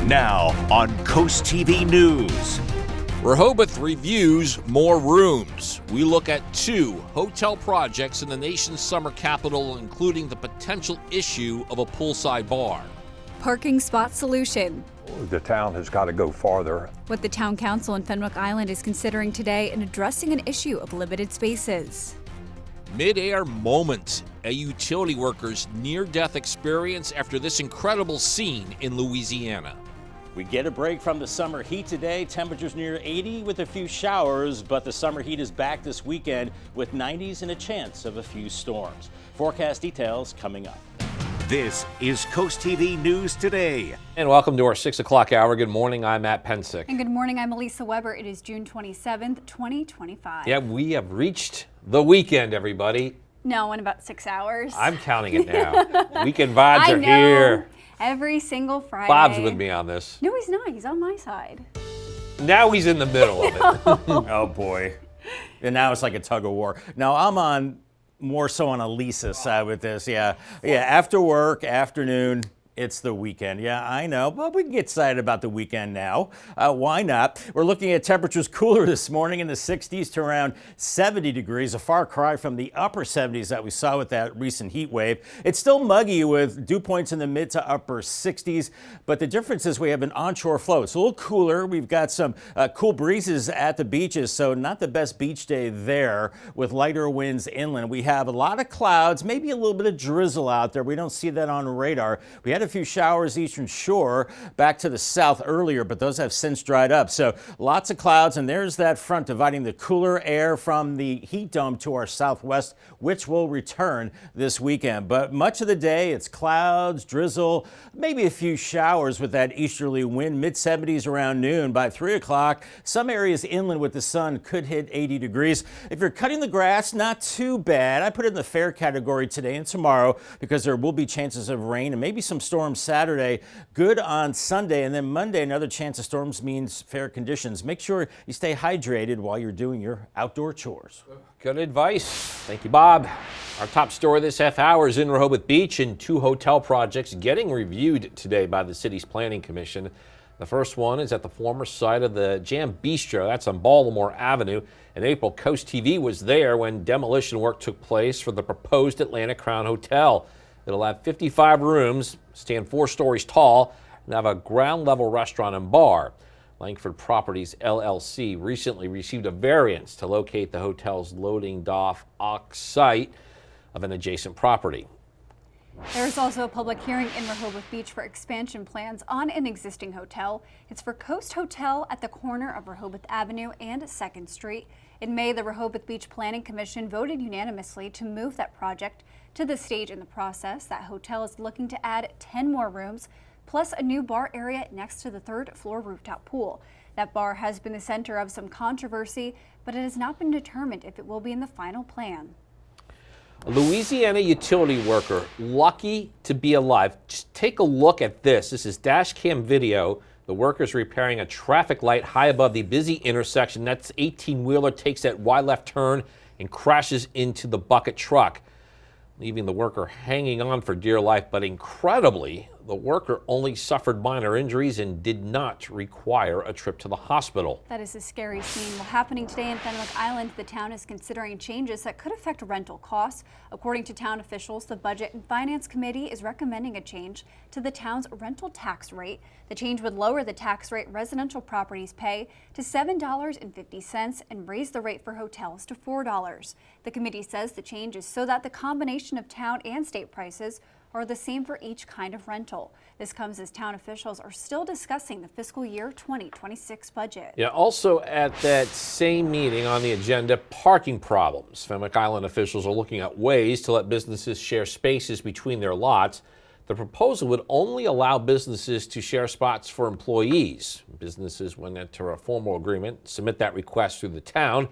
Now on CoastTV News. Rehoboth reviews more rooms. We look at 2 hotel projects in the nation's summer capital, including the potential issue of a poolside bar. Parking spot solution. The town has got to go farther. What the town council in Fenwick Island is considering today in addressing an issue of limited spaces. Mid-air moment, a utility worker's near-death experience after this incredible scene in Louisiana. We get a break from the summer heat today. Temperatures near 80 with a few showers, but the summer heat is back this weekend with 90s and a chance of a few storms. Forecast details coming up. This is CoastTV News Today. And welcome to our 6 o'clock hour. Good morning, I'm Matt Pensick. And good morning, I'm Elisa Weber. It is June 27th, 2025. Yeah, we have reached the weekend, everybody. No, in about 6 hours. I'm counting it now. Weekend vibes are here. Every single Friday. Bob's with me on this. No, he's not. He's on my side. Now he's in the middle of it. Oh boy. And now it's like a tug of war. Now I'm on more so on Elisa's side with this. Yeah. After work, afternoon. It's the weekend. Yeah, I know, but we can get excited about the weekend now. Why not? We're looking at temperatures cooler this morning in the 60s to around 70 degrees, a far cry from the upper 70s that we saw with that recent heat wave. It's still muggy with dew points in the mid to upper 60s, but the difference is we have an onshore flow. It's a little cooler. We've got some cool breezes at the beaches, so not the best beach day there with lighter winds inland. We have a lot of clouds, maybe a little bit of drizzle out there. We don't see that on radar. We had a few showers eastern shore back to the south earlier, but those have since dried up. So lots of clouds, and there's that front dividing the cooler air from the heat dome to our southwest, which will return this weekend. But much of the day, it's clouds, drizzle, maybe a few showers with that easterly wind, mid-70s around noon. By 3 o'clock, some areas inland with the sun could hit 80 degrees. If you're cutting the grass, not too bad. I put it in the fair category today and tomorrow because there will be chances of rain and maybe some storms Saturday. Good on Sunday, and then Monday, another chance of storms means fair conditions. Make sure you stay hydrated while you're doing your outdoor chores. Good advice. Thank you, Bob. Our top story this half hour is in Rehoboth Beach and 2 hotel projects getting reviewed today by the city's Planning Commission. The first one is at the former site of the Jam Bistro. That's on Baltimore Avenue. In April, CoastTV was there when demolition work took place for the proposed Atlantic Crown Hotel. It'll have 55 rooms, stand 4 stories tall, and have a ground-level restaurant and bar. Langford Properties, LLC, recently received a variance to locate the hotel's loading dock site of an adjacent property. There is also a public hearing in Rehoboth Beach for expansion plans on an existing hotel. It's for Coast Hotel at the corner of Rehoboth Avenue and 2nd Street. In May, the Rehoboth Beach Planning Commission voted unanimously to move that project to the stage in the process. That hotel is looking to add 10 more rooms, plus a new bar area next to the 3rd floor rooftop pool. That bar has been the center of some controversy, but it has not been determined if it will be in the final plan. A Louisiana utility worker, lucky to be alive. Just take a look at this. This is dash cam video. The worker's repairing a traffic light high above the busy intersection. That's 18-wheeler takes that wide left turn and crashes into the bucket truck, leaving the worker hanging on for dear life. But incredibly, the worker only suffered minor injuries and did not require a trip to the hospital. That is a scary scene. Well, happening today in Fenwick Island, the town is considering changes that could affect rental costs. According to town officials, the Budget and Finance Committee is recommending a change to the town's rental tax rate. The change would lower the tax rate residential properties pay to $7.50 and raise the rate for hotels to $4. The committee says the change is so that the combination of town and state prices are the same for each kind of rental. This comes as town officials are still discussing the fiscal year 2026 budget. Yeah, also at that same meeting on the agenda, parking problems. Fenwick Island officials are looking at ways to let businesses share spaces between their lots. The proposal would only allow businesses to share spots for employees. Businesses, when enter a formal agreement, submit that request through the town.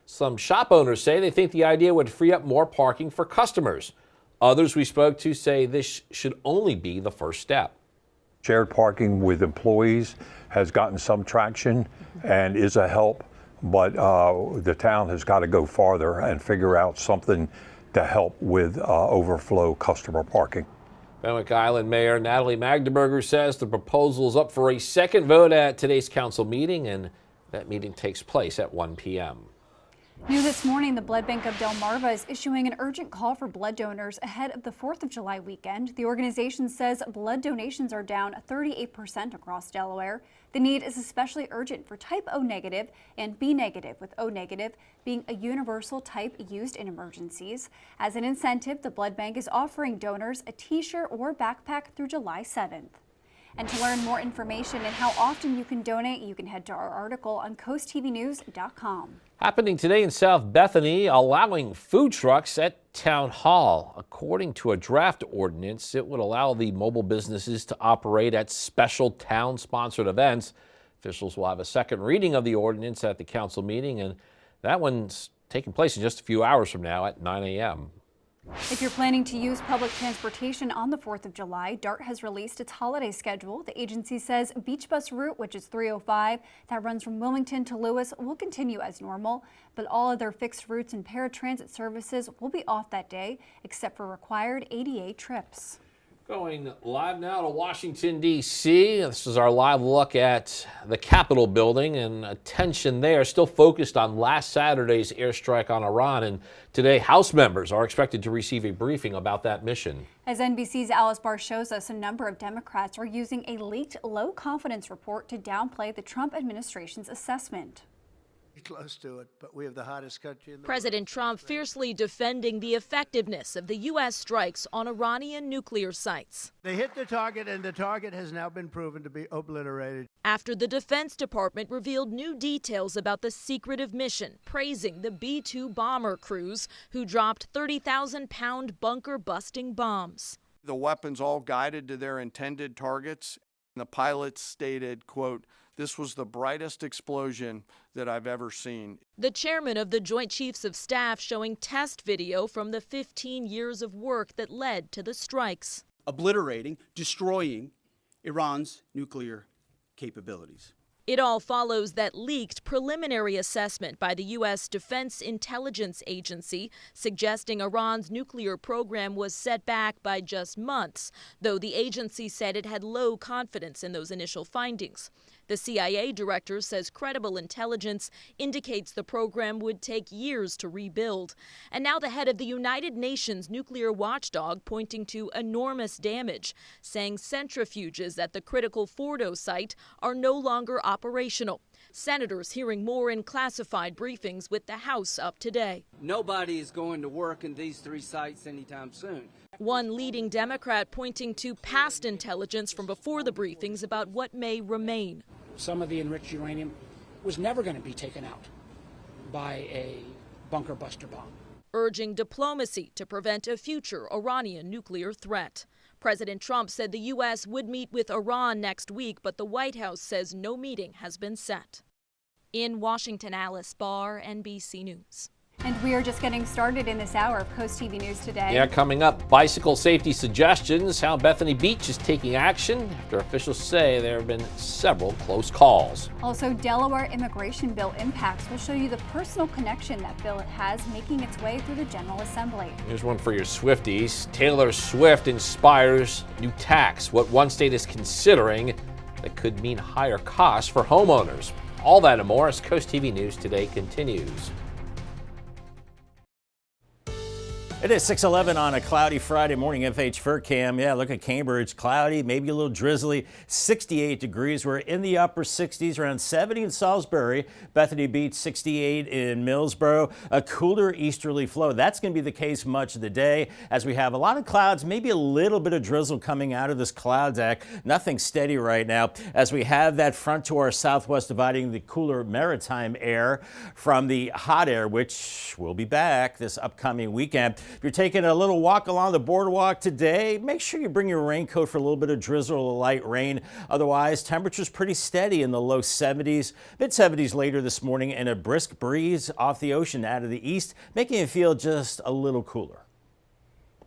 Some shop owners say they think the idea would free up more parking for customers. Others we spoke to say this should only be the first step. Shared parking with employees has gotten some traction and is a help, but the town has got to go farther and figure out something to help with overflow customer parking. Fenwick Island Mayor Natalie Magdeburger says the proposal is up for a second vote at today's council meeting, and that meeting takes place at 1 p.m. New this morning, the Blood Bank of Delmarva is issuing an urgent call for blood donors ahead of the 4th of July weekend. The organization says blood donations are down 38% across Delaware. The need is especially urgent for type O negative and B negative, with O negative being a universal type used in emergencies. As an incentive, the blood bank is offering donors a t-shirt or backpack through July 7th. And to learn more information and how often you can donate, you can head to our article on CoastTVnews.com. Happening today in South Bethany, allowing food trucks at Town Hall. According to a draft ordinance, it would allow the mobile businesses to operate at special town-sponsored events. Officials will have a second reading of the ordinance at the council meeting, and that one's taking place in just a few hours from now at 9 a.m. If you're planning to use public transportation on the 4th of July, DART has released its holiday schedule. The agency says Beach Bus route, which is 305, that runs from Wilmington to Lewis, will continue as normal, but all other fixed routes and paratransit services will be off that day, except for required ADA trips. Going live now to Washington, D.C. This is our live look at the Capitol building, and attention there still focused on last Saturday's airstrike on Iran. And today, House members are expected to receive a briefing about that mission. As NBC's Alice Barr shows us, a number of Democrats are using a leaked low-confidence report to downplay the Trump administration's assessment. Close to it, but we have the hottest country in the President Trump fiercely defending the effectiveness of the U.S. strikes on Iranian nuclear sites. They hit the target, and the target has now been proven to be obliterated. After the Defense Department revealed new details about the secretive mission, praising the B-2 bomber crews who dropped 30,000-pound bunker-busting bombs. The weapons all guided to their intended targets. The pilots stated, quote, "This was the brightest explosion that I've ever seen." The chairman of the Joint Chiefs of Staff showing test video from the 15 years of work that led to the strikes. Obliterating, destroying Iran's nuclear capabilities. It all follows that leaked preliminary assessment by the U.S. Defense Intelligence Agency suggesting Iran's nuclear program was set back by just months, though the agency said it had low confidence in those initial findings. The CIA director says credible intelligence indicates the program would take years to rebuild. And now the head of the United Nations nuclear watchdog pointing to enormous damage, saying centrifuges at the critical Fordo site are no longer operational. Senators hearing more in classified briefings with the House up today. Nobody is going to work in these three sites anytime soon. One leading Democrat pointing to past intelligence from before the briefings about what may remain. Some of the enriched uranium was never going to be taken out by a bunker buster bomb. Urging diplomacy to prevent a future Iranian nuclear threat. President Trump said the U.S. would meet with Iran next week, but the White House says no meeting has been set. In Washington, Alice Barr, NBC News. And we are just getting started in this hour of Coast TV News Today. Yeah, coming up, bicycle safety suggestions, how Bethany Beach is taking action after officials say there have been several close calls. Also, Delaware immigration bill impacts. We'll show you the personal connection that bill has making its way through the General Assembly. Here's one for your Swifties. Taylor Swift inspires new tax, what one state is considering that could mean higher costs for homeowners. All that and more as Coast TV News Today continues. It is 6:11 on a cloudy Friday morning. FH FirCam. Yeah, look at Cambridge. Cloudy, maybe a little drizzly. 68 degrees. We're in the upper 60s, around 70 in Salisbury. Bethany Beach, 68 in Millsboro. A cooler easterly flow. That's going to be the case much of the day as we have a lot of clouds, maybe a little bit of drizzle coming out of this cloud deck. Nothing steady right now as we have that front to our southwest dividing the cooler maritime air from the hot air, which will be back this upcoming weekend. If you're taking a little walk along the boardwalk today, make sure you bring your raincoat for a little bit of drizzle or light rain. Otherwise, temperatures pretty steady in the low 70s, mid 70s later this morning, and a brisk breeze off the ocean out of the east, making it feel just a little cooler.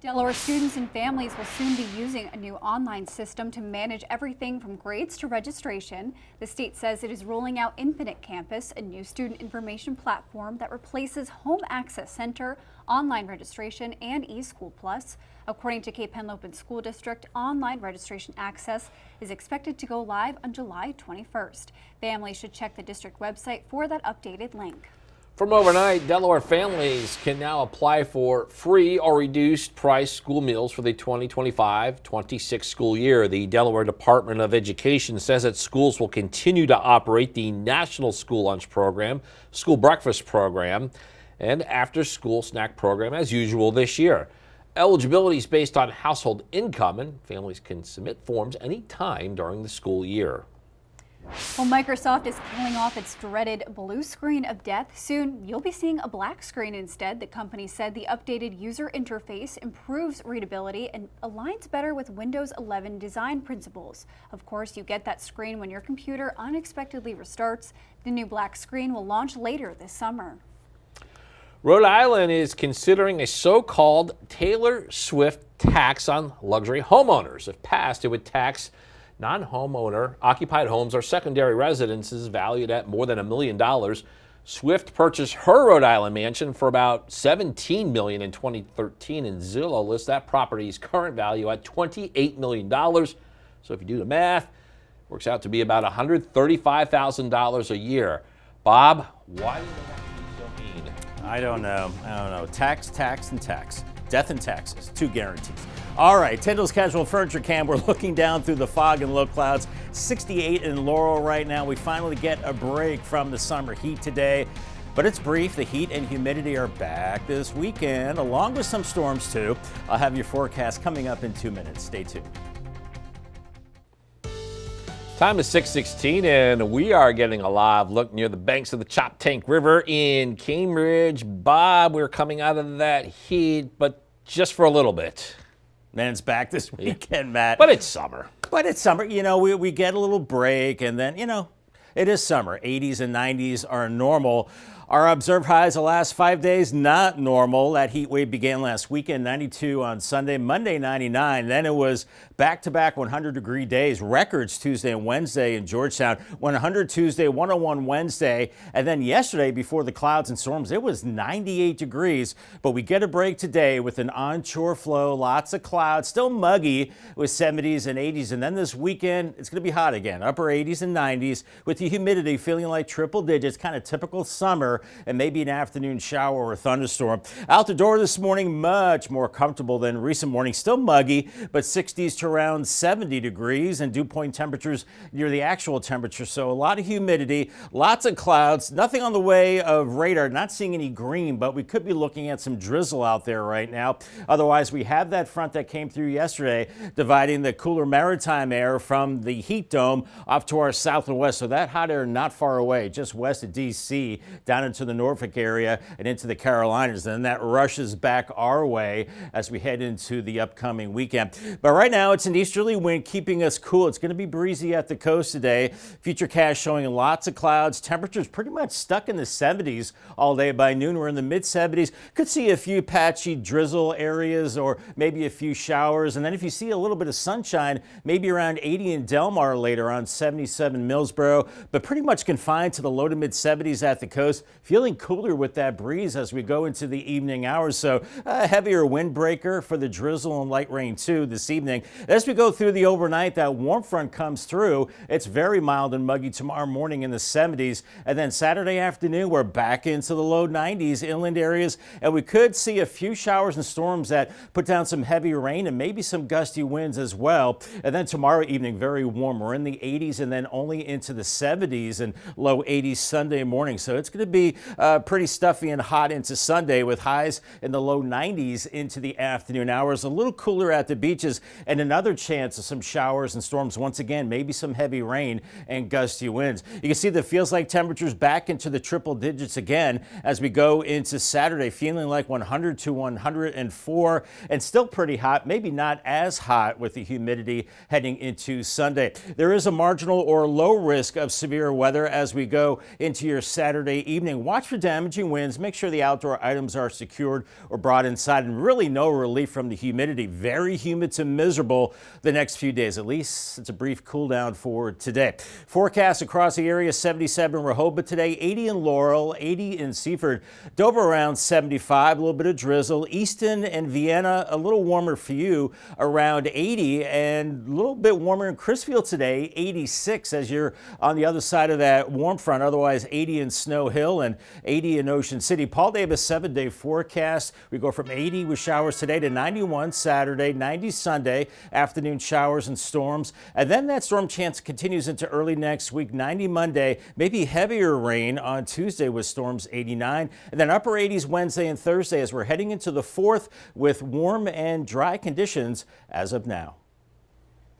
Delaware students and families will soon be using a new online system to manage everything from grades to registration. The state says it is rolling out Infinite Campus, a new student information platform that replaces Home Access Center, online registration, and eSchool Plus. According to Cape Henlopen School District, online registration access is expected to go live on July 21st. Families should check the district website for that updated link. From overnight, Delaware families can now apply for free or reduced price school meals for the 2025-26 school year. The Delaware Department of Education says that schools will continue to operate the National School Lunch Program, School Breakfast Program, and after-school snack program as usual this year. Eligibility is based on household income, and families can submit forms anytime during the school year. Well, Microsoft is killing off its dreaded blue screen of death. Soon, you'll be seeing a black screen instead. The company said the updated user interface improves readability and aligns better with Windows 11 design principles. Of course, you get that screen when your computer unexpectedly restarts. The new black screen will launch later this summer. Rhode Island is considering a so-called Taylor Swift tax on luxury homeowners. If passed, it would tax non-homeowner occupied homes or secondary residences valued at more than $1 million. Swift purchased her Rhode Island mansion for about $17 million in 2013, and Zillow lists that property's current value at $28 million. So if you do the math, it works out to be about $135,000 a year. Bob, why do the tax be so mean? I don't know. Tax, tax, and tax. Death and taxes. Two guarantees. All right, Tyndall's Casual Furniture Cam. We're looking down through the fog and low clouds. 68 in Laurel right now. We finally get a break from the summer heat today, but it's brief. The heat and humidity are back this weekend, along with some storms too. I'll have your forecast coming up in 2 minutes. Stay tuned. Time is 6:16, and we are getting a live look near the banks of the Chop Tank River in Cambridge. Bob, we're coming out of that heat, but just for a little bit. Man, it's back this weekend, Matt. But it's summer. You know, we get a little break, and then, you know, it is summer. 80s and 90s are normal. Our observed highs the last 5 days, not normal. That heat wave began last weekend, 92 on Sunday, Monday 99. Then it was back-to-back 100-degree days, records Tuesday and Wednesday in Georgetown, 100 Tuesday, 101 Wednesday. And then yesterday, before the clouds and storms, it was 98 degrees. But we get a break today with an onshore flow, lots of clouds, still muggy with 70s and 80s. And then this weekend, it's going to be hot again, upper 80s and 90s with the humidity feeling like triple digits, kind of typical summer, and maybe an afternoon shower or thunderstorm. Out the door this morning, much more comfortable than recent mornings. Still muggy, but 60s to around 70 degrees and dew point temperatures near the actual temperature. So a lot of humidity, lots of clouds, nothing on the way of radar, not seeing any green, but we could be looking at some drizzle out there right now. Otherwise, we have that front that came through yesterday, dividing the cooler maritime air from the heat dome off to our south and west. So that hot air not far away, just west of D.C., down into the Norfolk area and into the Carolinas. And then that rushes back our way as we head into the upcoming weekend. But right now, it's an easterly wind keeping us cool. It's going to be breezy at the coast today. Futurecast showing lots of clouds. Temperatures pretty much stuck in the 70s all day. By noon, we're in the mid-70s. Could see a few patchy drizzle areas or maybe a few showers. And then if you see a little bit of sunshine, maybe around 80 in Delmarva later on, 77 Millsboro, but pretty much confined to the low to mid-70s at the coast. Feeling cooler with that breeze as we go into the evening hours. So a heavier windbreaker for the drizzle and light rain too this evening. As we go through the overnight, that warm front comes through. It's very mild and muggy tomorrow morning in the 70s. And then Saturday afternoon, we're back into the low 90s inland areas. And we could see a few showers and storms that put down some heavy rain and maybe some gusty winds as well. And then tomorrow evening, very warm. We're in the 80s and then only into the 70s and low 80s Sunday morning. So it's going to be pretty stuffy and hot into Sunday with highs in the low 90s into the afternoon hours. A little cooler at the beaches and another chance of some showers and storms once again, maybe some heavy rain and gusty winds. You can see that feels like temperatures back into the triple digits again as we go into Saturday, feeling like 100 to 104 and still pretty hot, maybe not as hot with the humidity heading into Sunday. There is a marginal or low risk of severe weather as we go into your Saturday evening. traveling, watch for damaging winds. Make sure the outdoor items are secured or brought inside, and really no relief from the humidity. Very humid to miserable the next few days. At least it's a brief cool down for today. Forecast across the area: 77 in Rehoboth today, 80 in Laurel, 80 in Seaford, Dover around 75, a little bit of drizzle. Easton and Vienna a little warmer for you, around 80, and a little bit warmer in Crisfield today, 86 as you're on the other side of that warm front. Otherwise 80 in Snow Hill and 80 in Ocean City. Paul Davis 7-day forecast. We go from 80 with showers today to 91 Saturday, 90 Sunday, afternoon showers and storms. And then that storm chance continues into early next week, 90 Monday, maybe heavier rain on Tuesday with storms 89. And then upper 80s Wednesday and Thursday as we're heading into the 4th with warm and dry conditions as of now.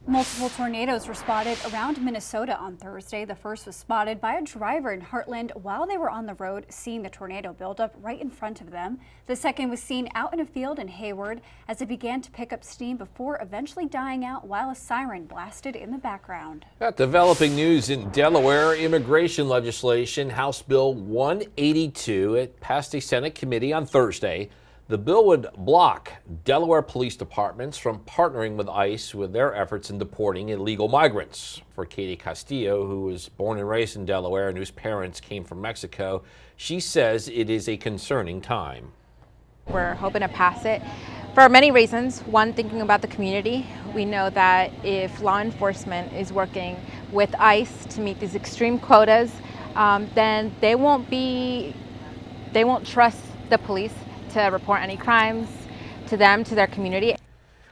Multiple tornadoes were spotted around Minnesota on Thursday. The first was spotted by a driver in Heartland while they were on the road, seeing the tornado build up right in front of them. The second was seen out in a field in Hayward as it began to pick up steam before eventually dying out while a siren blasted in the background. Got developing news in Delaware. Immigration legislation, House Bill 182, it passed a Senate committee on Thursday. The bill would block Delaware police departments from partnering with ICE with their efforts in deporting illegal migrants. For Katie Castillo, who was born and raised in Delaware and whose parents came from Mexico, she says it is a concerning time. We're hoping to pass it for many reasons. One, thinking about the community. We know that if law enforcement is working with ICE to meet these extreme quotas, then they won't trust the police to report any crimes to them, to their community.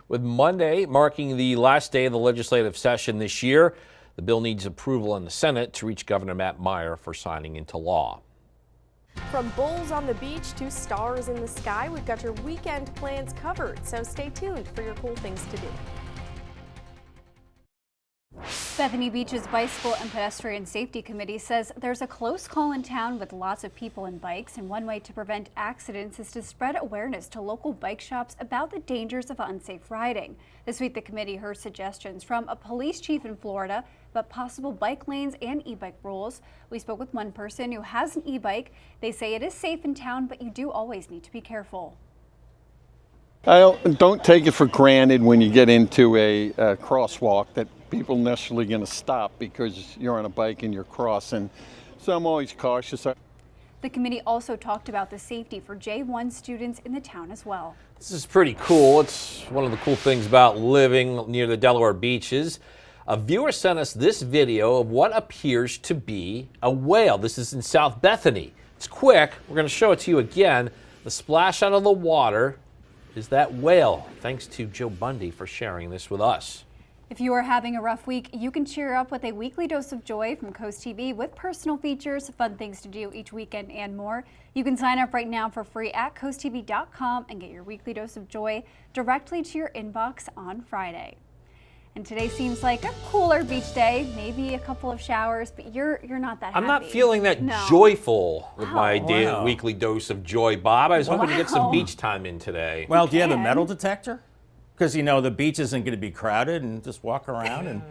With Monday marking the last day of the legislative session this year, the bill needs approval in the Senate to reach Governor Matt Meyer for signing into law. From bowls on the beach to stars in the sky, we've got your weekend plans covered, so stay tuned for your cool things to do. Bethany Beach's Bicycle and Pedestrian Safety Committee says there's a close call in town with lots of people and bikes, and one way to prevent accidents is to spread awareness to local bike shops about the dangers of unsafe riding. This week, the committee heard suggestions from a police chief in Florida about possible bike lanes and e-bike rules. We spoke with one person who has an e-bike. They say it is safe in town, but you do always need to be careful. Don't take it for granted when you get into a crosswalk that people necessarily going to stop because you're on a bike and you're crossing. So I'm always cautious. The committee also talked about the safety for J1 students in the town as well. This is pretty cool. It's one of the cool things about living near the Delaware beaches. A viewer sent us this video of what appears to be a whale. This is in South Bethany. It's quick. We're going to show it to you again. The splash out of the water is that whale. Thanks to Joe Bundy for sharing this with us. If you are having a rough week, you can cheer up with a weekly dose of joy from CoastTV with personal features, fun things to do each weekend, and more. You can sign up right now for free at coasttv.com and get your weekly dose of joy directly to your inbox on Friday. And today seems like a cooler beach day, maybe a couple of showers, but you're not that happy. I'm not feeling that joyful with my weekly dose of joy, Bob. I was hoping to get some beach time in today. Well, do you have a metal detector? Because, you know, the beach isn't going to be crowded, and just walk around and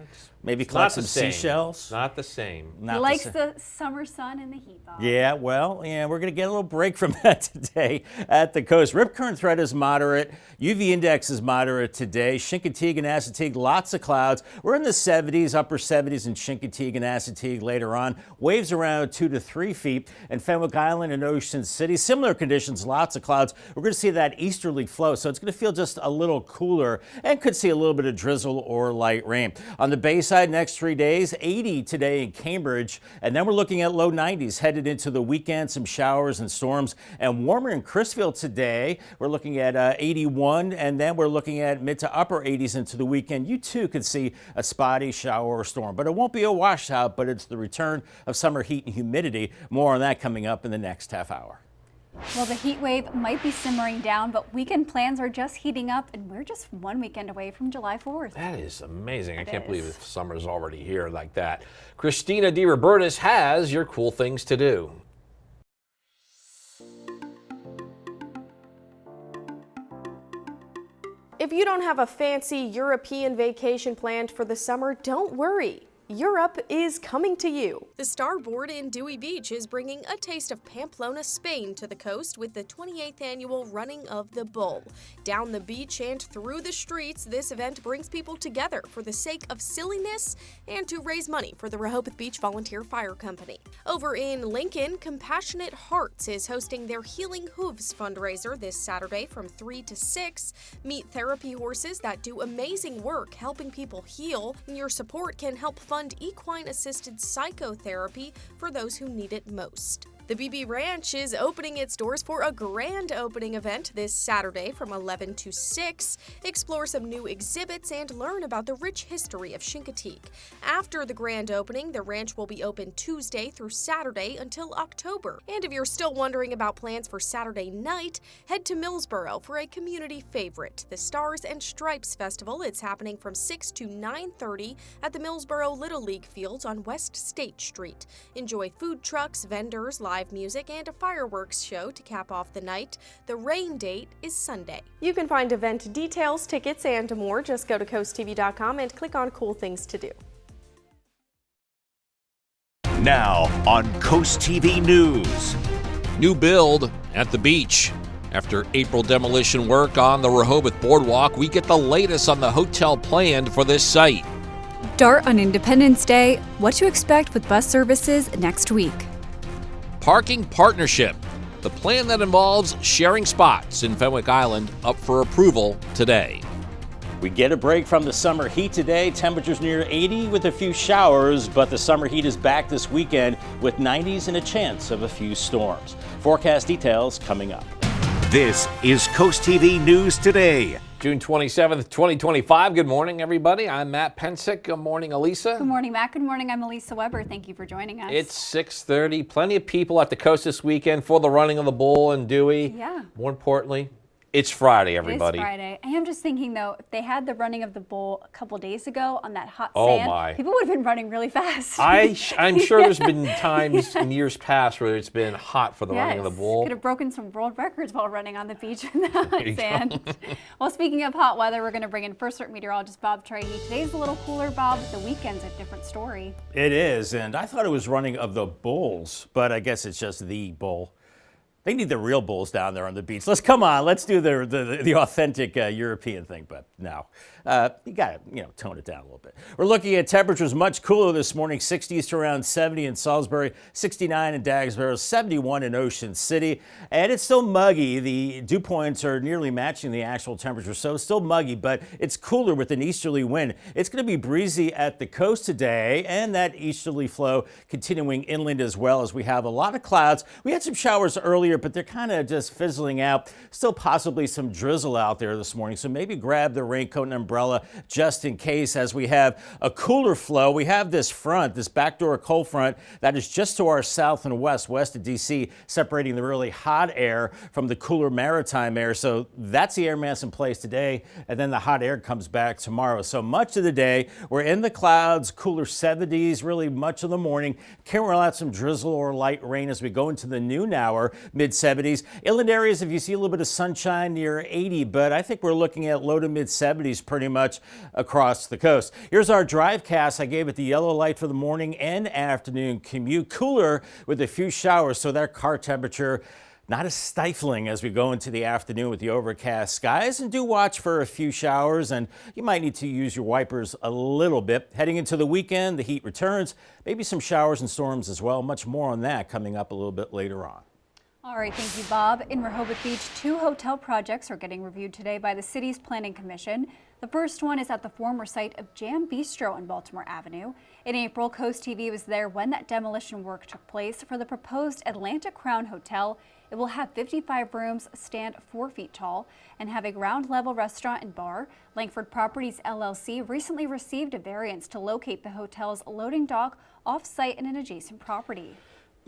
maybe collect some seashells. Not the same. He likes the summer sun and the heat, Bob. Yeah, well, we're going to get a little break from that today at the coast. Rip current threat is moderate. UV index is moderate today. Chincoteague and Assateague, lots of clouds. We're in the 70s, upper 70s in Chincoteague and Assateague later on. Waves around 2 to 3 feet. And Fenwick Island and Ocean City, similar conditions, lots of clouds. We're going to see that easterly flow, so it's going to feel just a little cooler and could see a little bit of drizzle or light rain. On the Bayside, next 3 days, 80 today in Cambridge, and then we're looking at low 90s headed into the weekend, some showers and storms, and warmer in Crisfield today. We're looking at 81, and then we're looking at mid to upper 80s into the weekend. You too could see a spotty shower or storm, but it won't be a washout, but it's the return of summer heat and humidity. More on that coming up in the next half hour. Well, the heat wave might be simmering down, but weekend plans are just heating up, and we're just one weekend away from July 4th. That is amazing. I can't believe summer's already here like that. Christina DeRobertis has your cool things to do. If you don't have a fancy European vacation planned for the summer, don't worry. Europe is coming to you. The Starboard in Dewey Beach is bringing a taste of Pamplona, Spain to the coast with the 28th annual Running of the Bull. Down the beach and through the streets, this event brings people together for the sake of silliness and to raise money for the Rehoboth Beach Volunteer Fire Company. Over in Lincoln, Compassionate Hearts is hosting their Healing Hooves fundraiser this Saturday from 3 to 6. Meet therapy horses that do amazing work helping people heal, and your support can help fund equine-assisted psychotherapy for those who need it most. The BB Ranch is opening its doors for a grand opening event this Saturday from 11 to 6. Explore some new exhibits and learn about the rich history of Chincoteague. After the grand opening, the ranch will be open Tuesday through Saturday until October. And if you're still wondering about plans for Saturday night, head to Millsboro for a community favorite, the Stars and Stripes Festival. It's happening from 6 to 9:30 at the Millsboro Little League Fields on West State Street. Enjoy food trucks, vendors, live music, and a fireworks show to cap off the night. The rain date is Sunday. You can find event details, tickets, and more. Just go to CoastTV.com and click on Cool Things to Do. Now on Coast TV News. New build at the beach. After April demolition work on the Rehoboth Boardwalk, we get the latest on the hotel planned for this site. Dart on Independence Day, what to expect with bus services next week. Parking partnership, the plan that involves sharing spots in Fenwick Island, up for approval today. We get a break from the summer heat today. Temperatures near 80 with a few showers, but the summer heat is back this weekend with 90s and a chance of a few storms. Forecast details coming up. This is Coast TV News Today. June 27th, 2025. Good morning, everybody. I'm Matt Pensick. Good morning, Elisa. Good morning, Matt. Good morning. I'm Elisa Weber. Thank you for joining us. It's 6:30. Plenty of people at the coast this weekend for the running of the bull in Dewey. Yeah. More importantly, it's Friday, everybody. It is Friday. I am just thinking, though, if they had the running of the bull a couple days ago on that hot sand, my. people would have been running really fast. I'm sure there's been times in years past where it's been hot for the running of the bull. Could have broken some world records while running on the beach in the hot sand. Well, speaking of hot weather, we're going to bring in First Alert meteorologist Bob Trahey. Today's a little cooler, Bob, but the weekend's a different story. It is, and I thought it was running of the bulls, but I guess it's just the bull. They need the real bulls down there on the beach. Let's do the authentic European thing, but no. You got to, tone it down a little bit. We're looking at temperatures much cooler this morning, 60s to around 70 in Salisbury, 69 in Dagsboro, 71 in Ocean City, and it's still muggy. The dew points are nearly matching the actual temperature, so it's still muggy, but it's cooler with an easterly wind. It's going to be breezy at the coast today, and that easterly flow continuing inland as well, as we have a lot of clouds. We had some showers earlier, but they're kind of just fizzling out. Still possibly some drizzle out there this morning, so maybe grab the raincoat and umbrella just in case. As we have a cooler flow, we have this front, this backdoor cold front that is just to our south and west of D.C., separating the really hot air from the cooler maritime air. So that's the air mass in place today, and then the hot air comes back tomorrow. So much of the day, we're in the clouds, cooler 70s, really much of the morning. Can roll out some drizzle or light rain as we go into the noon hour, mid-70s. Inland areas, if you see a little bit of sunshine, near 80, but I think we're looking at low to mid-70s pretty much across the coast. Here's our drive cast. I gave it the yellow light for the morning and afternoon commute. Cooler with a few showers, so that car temperature not as stifling as we go into the afternoon with the overcast skies. And do watch for a few showers, and you might need to use your wipers a little bit. Heading into the weekend, the heat returns. Maybe some showers and storms as well. Much more on that coming up a little bit later on. All right, thank you, Bob. In Rehoboth Beach, 2 hotel projects are getting reviewed today by the city's Planning Commission. The first one is at the former site of Jam Bistro on Baltimore Avenue. In April, Coast TV was there when that demolition work took place for the proposed Atlanta Crown Hotel. It will have 55 rooms, stand 4 feet tall, and have a ground-level restaurant and bar. Langford Properties LLC recently received a variance to locate the hotel's loading dock off-site in an adjacent property.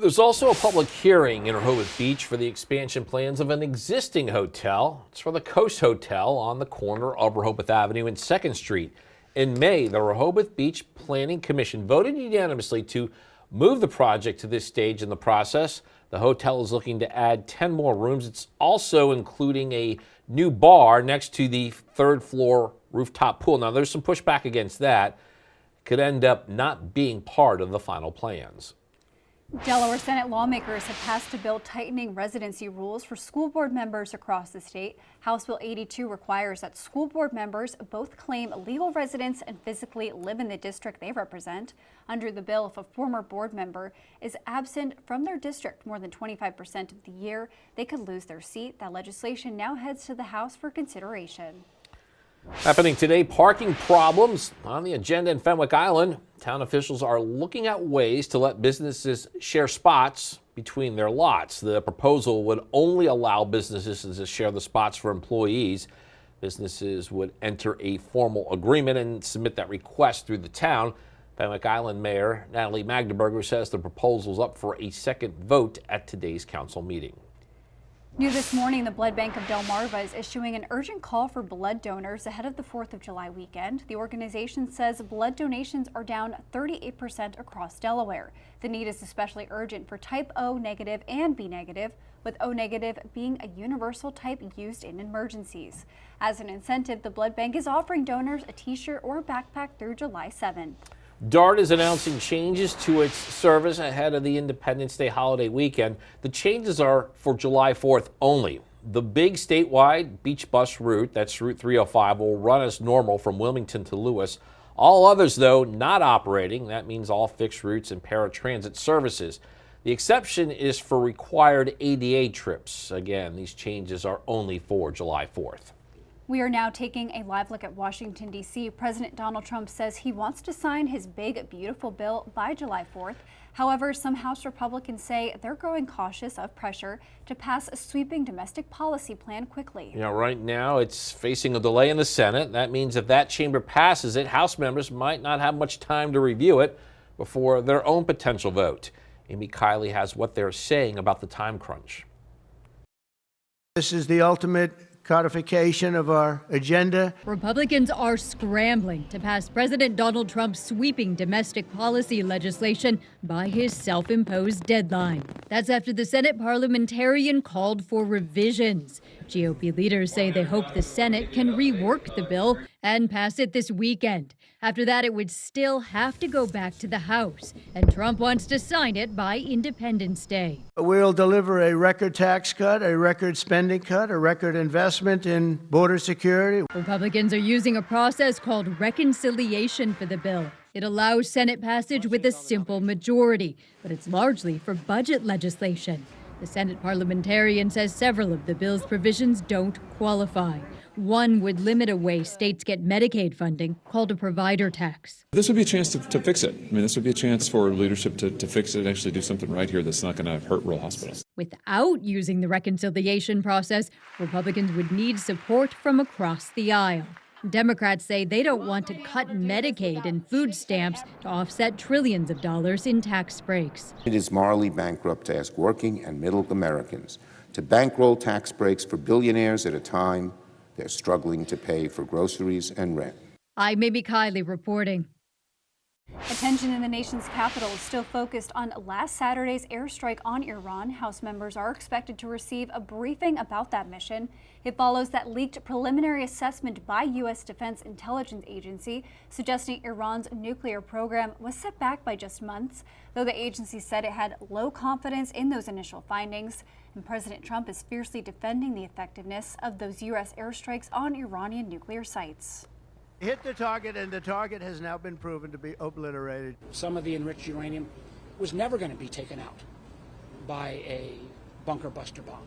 There's also a public hearing in Rehoboth Beach for the expansion plans of an existing hotel. It's for the Coast Hotel on the corner of Rehoboth Avenue and 2nd Street. In May, the Rehoboth Beach Planning Commission voted unanimously to move the project to this stage in the process. The hotel is looking to add 10 more rooms. It's also including a new bar next to the 3rd floor rooftop pool. Now, there's some pushback against that. could end up not being part of the final plans. Delaware Senate lawmakers have passed a bill tightening residency rules for school board members across the state. House Bill 82 requires that school board members both claim legal residence and physically live in the district they represent. Under the bill, if a former board member is absent from their district more than 25% of the year, they could lose their seat. That legislation now heads to the House for consideration. Happening today, parking problems on the agenda in Fenwick Island. Town officials are looking at ways to let businesses share spots between their lots. The proposal would only allow businesses to share the spots for employees. Businesses would enter a formal agreement and submit that request through the town. Fenwick Island Mayor Natalie Magdeburger says the proposal is up for a second vote at today's council meeting. New this morning, the Blood Bank of Delmarva is issuing an urgent call for blood donors ahead of the 4th of July weekend. The organization says blood donations are down 38% across Delaware. The need is especially urgent for type O negative and B negative, with O negative being a universal type used in emergencies. As an incentive, the blood bank is offering donors a t-shirt or backpack through July 7th. DART is announcing changes to its service ahead of the Independence Day holiday weekend. The changes are for July 4th only. The big statewide beach bus route, that's Route 305, will run as normal from Wilmington to Lewis. All others, though, not operating. That means all fixed routes and paratransit services. The exception is for required ADA trips. Again, these changes are only for July 4th. We are now taking a live look at Washington, D.C. President Donald Trump says he wants to sign his big, beautiful bill by July 4th. However, some House Republicans say they're growing cautious of pressure to pass a sweeping domestic policy plan quickly. You know, right now it's facing a delay in the Senate. That means if that chamber passes it, House members might not have much time to review it before their own potential vote. Amy Kiley has what they're saying about the time crunch. This is the ultimate codification of our agenda. Republicans are scrambling to pass President Donald Trump's sweeping domestic policy legislation by his self-imposed deadline. That's after the Senate parliamentarian called for revisions. GOP leaders say they hope the Senate can rework the bill and pass it this weekend. After that, it would still have to go back to the House, and Trump wants to sign it by Independence Day. We'll deliver a record tax cut, a record spending cut, a record investment in border security. Republicans are using a process called reconciliation for the bill. It allows Senate passage with a simple majority, but it's largely for budget legislation. The Senate parliamentarian says several of the bill's provisions don't qualify. One would limit a way states get Medicaid funding, called a provider tax. This would be a chance to fix it. I mean, this would be a chance for leadership to fix it and actually do something right here that's not going to hurt rural hospitals. Without using the reconciliation process, Republicans would need support from across the aisle. Democrats say they don't want to cut Medicaid and food stamps to offset trillions of dollars in tax breaks. It is morally bankrupt to ask working and middle Americans to bankroll tax breaks for billionaires at a time they're struggling to pay for groceries and rent. I'm Amy Kiley reporting. Attention in the nation's capital is still focused on last Saturday's airstrike on Iran. House members are expected to receive a briefing about that mission. It follows that leaked preliminary assessment by U.S. Defense Intelligence Agency suggesting Iran's nuclear program was set back by just months, though the agency said it had low confidence in those initial findings. And President Trump is fiercely defending the effectiveness of those U.S. airstrikes on Iranian nuclear sites. Hit the target, and the target has now been proven to be obliterated. Some of the enriched uranium was never going to be taken out by a bunker buster bomb.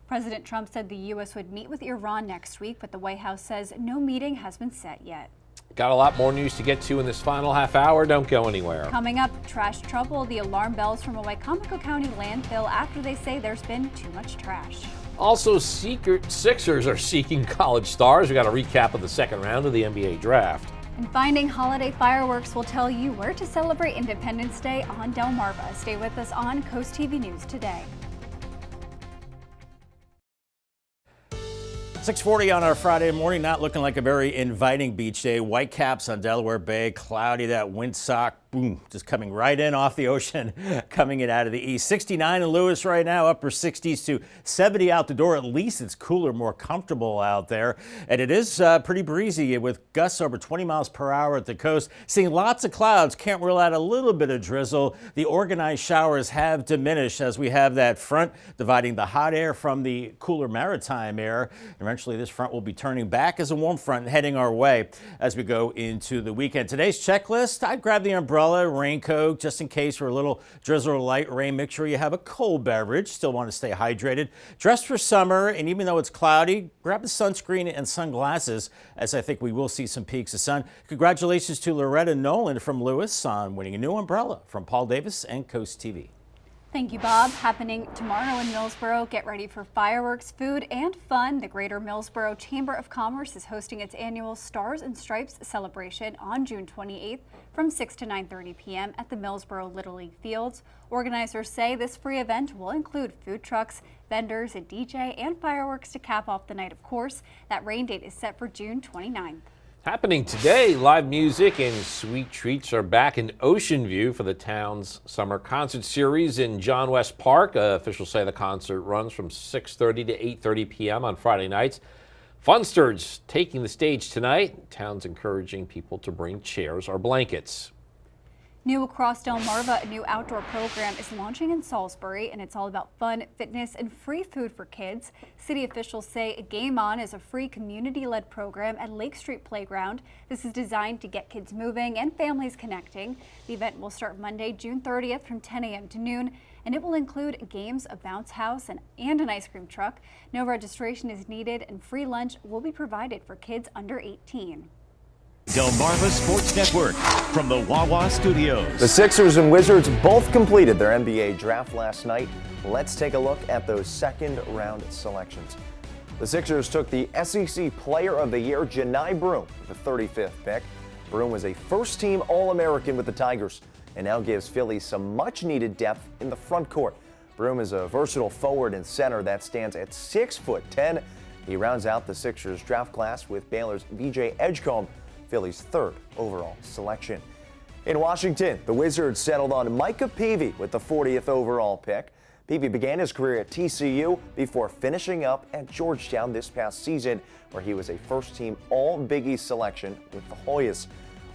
President Trump said the U.S. would meet with Iran next week, but the White House says no meeting has been set yet. Got a lot more news to get to in this final half hour. Don't go anywhere. Coming up, trash trouble. The alarm bells from a Wycomico County landfill after they say there's been too much trash. Also, Sixers are seeking college stars. We got a recap of the second round of the NBA draft. And finding holiday fireworks will tell you where to celebrate Independence Day on Delmarva. Stay with us on CoastTV News Today. 6:40 on our Friday morning, not looking like a very inviting beach day. White caps on Delaware Bay, cloudy, that windsock boom, just coming right in off the ocean, coming in out of the east. 69 in Lewis right now, upper 60s to 70 out the door. At least it's cooler, more comfortable out there. And it is pretty breezy with gusts over 20 miles per hour at the coast. Seeing lots of clouds, can't rule out a little bit of drizzle. The organized showers have diminished as we have that front dividing the hot air from the cooler maritime air. Eventually this front will be turning back as a warm front and heading our way as we go into the weekend. Today's checklist, I'd grab the umbrella, raincoat, just in case for a little drizzle or light rain. Make sure you have a cold beverage. Still want to stay hydrated. Dress for summer, and even though it's cloudy, grab the sunscreen and sunglasses, as I think we will see some peaks of sun. Congratulations to Loretta Nolan from Lewis on winning a new umbrella from Paul Davis and Coast TV. Thank you, Bob. Happening tomorrow in Millsboro, get ready for fireworks, food, and fun. The Greater Millsboro Chamber of Commerce is hosting its annual Stars and Stripes celebration on June 28th from 6 to 9:30 p.m. at the Millsboro Little League Fields. Organizers say this free event will include food trucks, vendors, a DJ, and fireworks to cap off the night, of course. That rain date is set for June 29th. Happening today, live music and sweet treats are back in Ocean View for the town's summer concert series in John West Park. Officials say the concert runs from 6:30 to 8:30 p.m. on Friday nights. Funsters taking the stage tonight. Town's encouraging people to bring chairs or blankets. New across Delmarva, a new outdoor program is launching in Salisbury, and it's all about fun, fitness, and free food for kids. City officials say Game On is a free community-led program at Lake Street Playground. This is designed to get kids moving and families connecting. The event will start Monday, June 30th from 10 a.m. to noon, and it will include games, a bounce house, and an ice cream truck. No registration is needed, and free lunch will be provided for kids under 18. Delmarva Sports Network from the Wawa Studios. The Sixers and Wizards both completed their NBA draft last night. Let's take a look at those second-round selections. The Sixers took the SEC Player of the Year, Janai Broome, the 35th pick. Broome was a first-team All-American with the Tigers and now gives Philly some much-needed depth in the front court. Broome is a versatile forward and center that stands at 6'10". He rounds out the Sixers draft class with Baylor's VJ Edgecombe, Philly's third overall selection. In Washington, the Wizards settled on Micah Peavy with the 40th overall pick. Peavy began his career at TCU before finishing up at Georgetown this past season, where he was a first-team All-Big East selection with the Hoyas.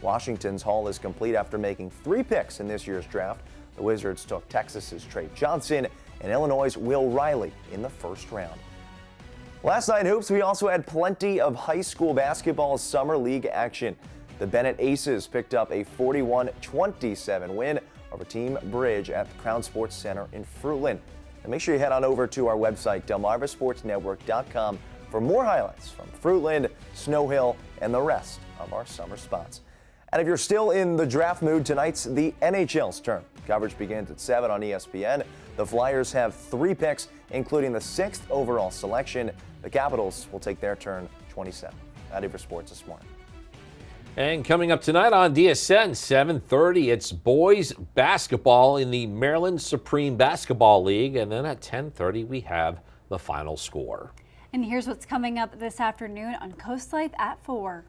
Washington's haul is complete after making 3 picks in this year's draft. The Wizards took Texas's Trey Johnson and Illinois' Will Riley in the first round. Last night in hoops, we also had plenty of high school basketball summer league action. The Bennett Aces picked up a 41-27 win over Team Bridge at the Crown Sports Center in Fruitland. And make sure you head on over to our website, delmarvasportsnetwork.com, for more highlights from Fruitland, Snow Hill, and the rest of our summer spots. And if you're still in the draft mood, tonight's the NHL's turn. Coverage begins at 7 on ESPN. The Flyers have 3 picks, including the 6th overall selection. The Capitals will take their turn 27. Out of your sports this morning. And coming up tonight on DSN, 7:30, it's boys basketball in the Maryland Supreme Basketball League. And then at 10:30, we have the final score. And here's what's coming up this afternoon on Coast Life at 4.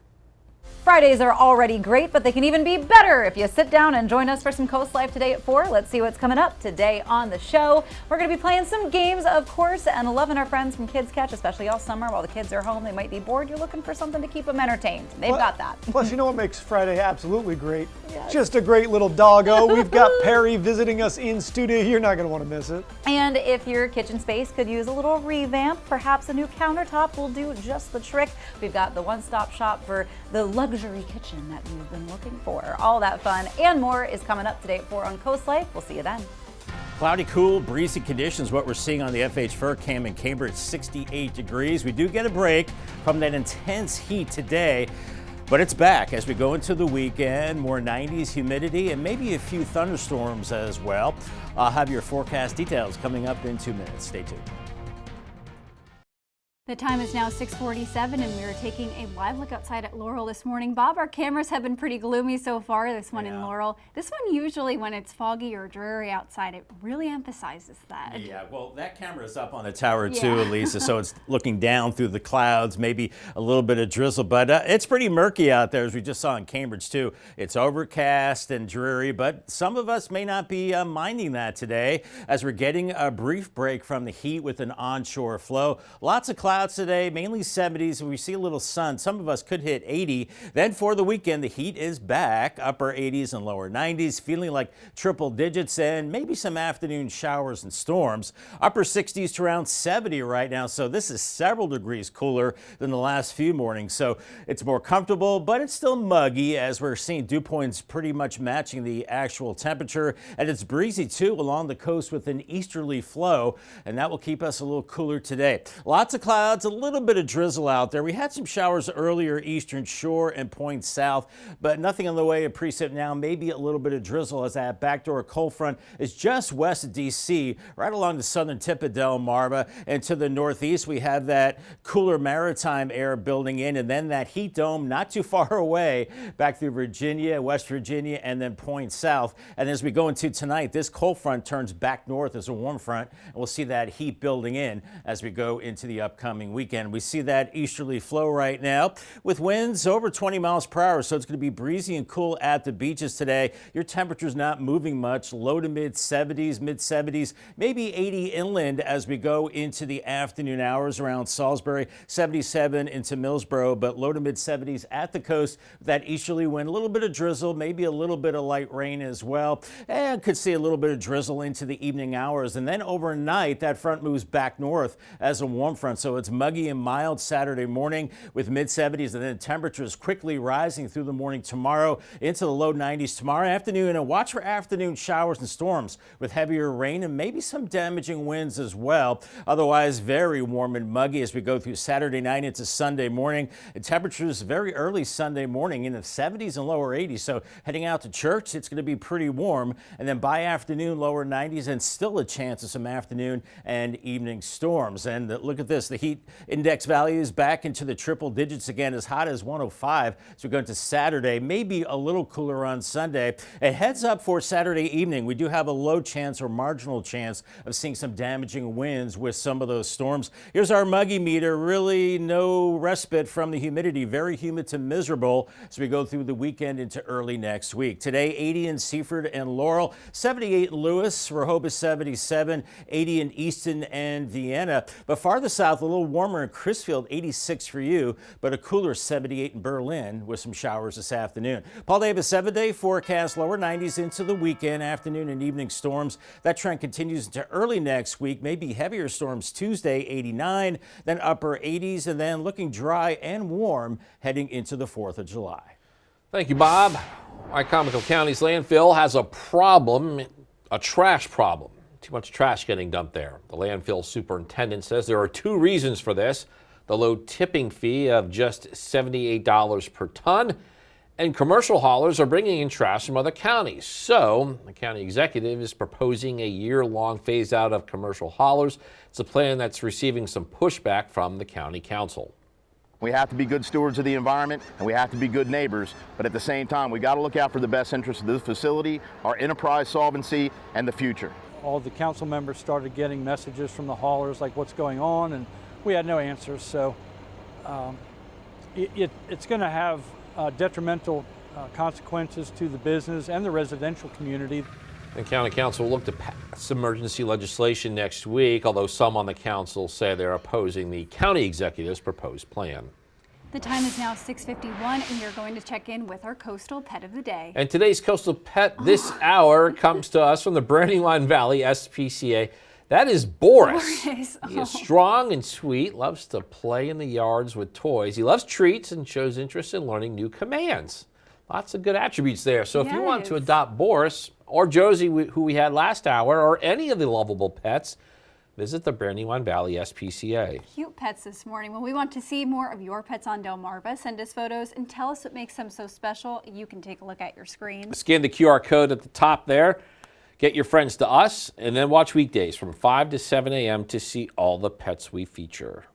Fridays are already great, but they can even be better if you sit down and join us for some Coast Life today at 4. Let's see what's coming up today on the show. We're going to be playing some games, of course, and loving our friends from Kids Catch, especially all summer while the kids are home. They might be bored. You're looking for something to keep them entertained. They've got that. Plus, you know what makes Friday absolutely great? Yes. Just a great little doggo. We've got Perry visiting us in studio. You're not going to want to miss it. And if your kitchen space could use a little revamp, perhaps a new countertop will do just the trick. We've got the one-stop shop for the luxury kitchen that you've been looking for. All that fun and more is coming up today at 4 on Coast Life. We'll see you then. Cloudy, cool, breezy conditions, what we're seeing on the FH Fur Cam in Cambridge, 68 degrees. We do get a break from that intense heat today, but it's back as we go into the weekend. More 90s, humidity, and maybe a few thunderstorms as well. I'll have your forecast details coming up in 2 minutes. Stay tuned. The time is now 6:47 and we are taking a live look outside at Laurel this morning. Bob, our cameras have been pretty gloomy so far, this one in Laurel. This one usually when it's foggy or dreary outside, it really emphasizes that. Yeah, well, that camera is up on the tower too, Elisa, so it's looking down through the clouds, maybe a little bit of drizzle, but it's pretty murky out there, as we just saw in Cambridge too. It's overcast and dreary, but some of us may not be minding that today, as we're getting a brief break from the heat with an onshore flow. Lots of clouds today, mainly 70s. We see a little sun. Some of us could hit 80. Then for the weekend, the heat is back, upper 80s and lower 90s, feeling like triple digits and maybe some afternoon showers and storms. Upper 60s to around 70 right now. So this is several degrees cooler than the last few mornings. So it's more comfortable, but it's still muggy, as we're seeing dew points pretty much matching the actual temperature. And it's breezy too along the coast with an easterly flow, and that will keep us a little cooler today. Lots of clouds, a little bit of drizzle out there. We had some showers earlier eastern shore and points south, but nothing on the way of precip now. Maybe a little bit of drizzle as that backdoor cold front is just west of D.C., right along the southern tip of Delmarva. And to the northeast, we have that cooler maritime air building in, and then that heat dome not too far away back through Virginia, West Virginia, and then points south. And as we go into tonight, this cold front turns back north as a warm front, and we'll see that heat building in as we go into the upcoming weekend. We see that easterly flow right now with winds over 20 miles per hour, so it's going to be breezy and cool at the beaches today. Your temperature's not moving much, low to mid 70s, maybe 80 inland as we go into the afternoon hours around Salisbury, 77 into Millsboro, but low to mid 70s at the coast. That easterly wind, a little bit of drizzle, maybe a little bit of light rain as well, and could see a little bit of drizzle into the evening hours. And then overnight, that front moves back north as a warm front, so it's muggy and mild Saturday morning with mid 70s, and then temperatures quickly rising through the morning tomorrow into the low 90s tomorrow afternoon. And watch for afternoon showers and storms with heavier rain and maybe some damaging winds as well. Otherwise, very warm and muggy as we go through Saturday night into Sunday morning. And temperatures very early Sunday morning in the 70s and lower 80s. So heading out to church, it's going to be pretty warm. And then by afternoon, lower 90s, and still a chance of some afternoon and evening storms. And look at this, the heat index values back into the triple digits again, as hot as 105. So we're going to Saturday, maybe a little cooler on Sunday. A heads up for Saturday evening. We do have a low chance or marginal chance of seeing some damaging winds with some of those storms. Here's our muggy meter. Really no respite from the humidity. Very humid to miserable as we go through the weekend into early next week. Today, 80 in Seaford and Laurel, 78 in Lewis, Rehoboth 77, 80 in Easton and Vienna. But farther south, a little warmer in Crisfield, 86 for you, but a cooler 78 in Berlin with some showers this afternoon. Paul Davis 7-day forecast, lower 90s into the weekend, afternoon and evening storms. That trend continues into early next week, maybe heavier storms Tuesday, 89, then upper 80s, and then looking dry and warm heading into the 4th of July. Thank you, Bob. Wycomico County's landfill has a problem, a trash problem. Too much trash getting dumped there. The landfill superintendent says there are two reasons for this: the low tipping fee of just $78 per ton, and commercial haulers are bringing in trash from other counties. So the county executive is proposing a year-long phase-out of commercial haulers. It's a plan that's receiving some pushback from the county council. We have to be good stewards of the environment, and we have to be good neighbors, but at the same time, we got to look out for the best interests of this facility, our enterprise solvency, and the future. All the council members started getting messages from the haulers like what's going on, and we had no answers. So it's going to have detrimental consequences to the business and the residential community. The county council will look to pass emergency legislation next week, although some on the council say they're opposing the county executive's proposed plan. The time is now 6:51, and you're going to check in with our coastal pet of the day. And today's coastal pet this hour comes to us from the Brandywine Valley SPCA. That is Boris. He is strong and sweet, loves to play in the yards with toys. He loves treats and shows interest in learning new commands. Lots of good attributes there. So if you want to adopt Boris or Josie, who we had last hour, or any of the lovable pets, visit the Brandywine Valley SPCA. Cute pets this morning. Well, we want to see more of your pets on Delmarva. Send us photos and tell us what makes them so special. You can take a look at your screen. Scan the QR code at the top there. Get your friends to us, and then watch weekdays from 5 to 7 a.m. to see all the pets we feature.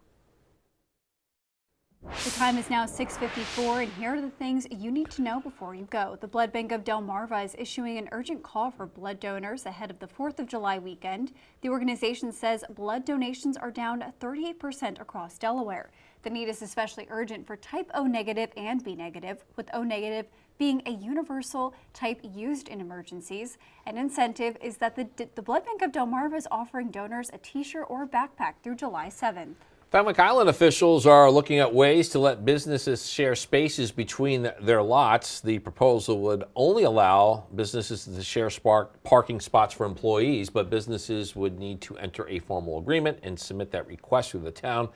The time is now 6:54, and here are the things you need to know before you go. The Blood Bank of Delmarva is issuing an urgent call for blood donors ahead of the 4th of July weekend. The organization says blood donations are down 38% across Delaware. The need is especially urgent for type O negative and B negative, with O negative being a universal type used in emergencies. An incentive is that the Blood Bank of Delmarva is offering donors a t-shirt or backpack through July 7th. Fenwick Island officials are looking at ways to let businesses share spaces between their lots. The proposal would only allow businesses to share parking spots for employees, but businesses would need to enter a formal agreement and submit that request through the town.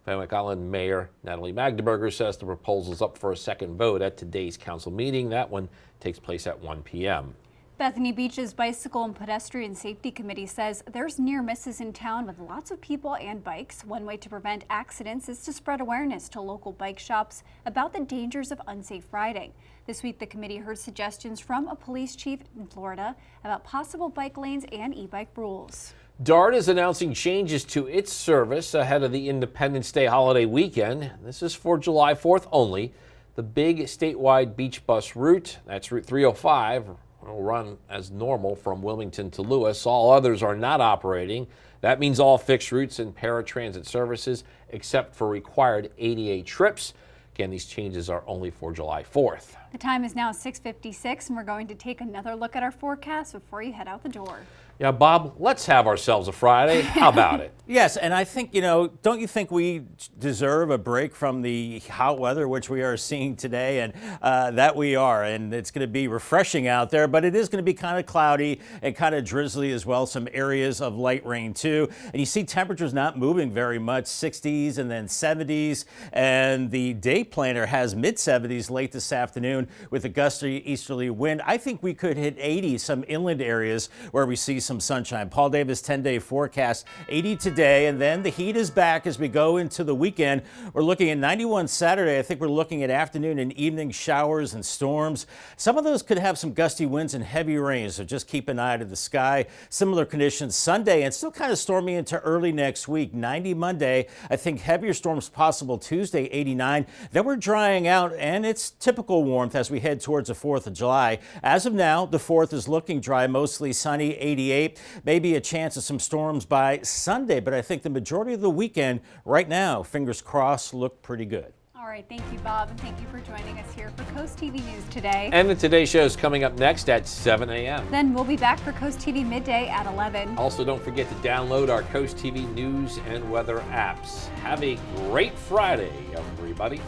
Fenwick Island Mayor Natalie Magdeburger says the proposal is up for a second vote at today's council meeting. That one takes place at 1 p.m. Bethany Beach's Bicycle and Pedestrian Safety Committee says there's near misses in town with lots of people and bikes. One way to prevent accidents is to spread awareness to local bike shops about the dangers of unsafe riding. This week, the committee heard suggestions from a police chief in Florida about possible bike lanes and e-bike rules. DART is announcing changes to its service ahead of the Independence Day holiday weekend. This is for July 4th only. The big statewide beach bus route, that's Route 305, will run as normal from Wilmington to Lewis. All others are not operating. That means all fixed routes and paratransit services except for required ADA trips. Again, these changes are only for July 4th. The time is now 6:56, and we're going to take another look at our forecast before you head out the door. Yeah, Bob, let's have ourselves a Friday. How about it? Yes, and I think, don't you think we deserve a break from the hot weather, which we are seeing today, and that we are, and it's going to be refreshing out there, but it is going to be kind of cloudy and kind of drizzly as well, some areas of light rain too, and you see temperatures not moving very much, 60s and then 70s, and the day planner has mid-70s late this afternoon with a gusty easterly wind. I think we could hit 80, some inland areas where we see some sunshine. Paul Davis 10-day forecast, 80 today, and then the heat is back as we go into the weekend. We're looking at 91 Saturday. I think we're looking at afternoon and evening showers and storms. Some of those could have some gusty winds and heavy rain, so just keep an eye to the sky. Similar conditions Sunday, and still kind of stormy into early next week. 90 Monday. I think heavier storms possible Tuesday, 89. Then we're drying out, and it's typical warmth as we head towards the 4th of July. As of now, the 4th is looking dry, mostly sunny, 88. Maybe a chance of some storms by Sunday, but I think the majority of the weekend right now, fingers crossed, look pretty good. All right, thank you, Bob, and thank you for joining us here for Coast TV News today. And the Today Show is coming up next at 7 a.m. Then we'll be back for Coast TV Midday at 11. Also, don't forget to download our Coast TV News and Weather apps. Have a great Friday, everybody.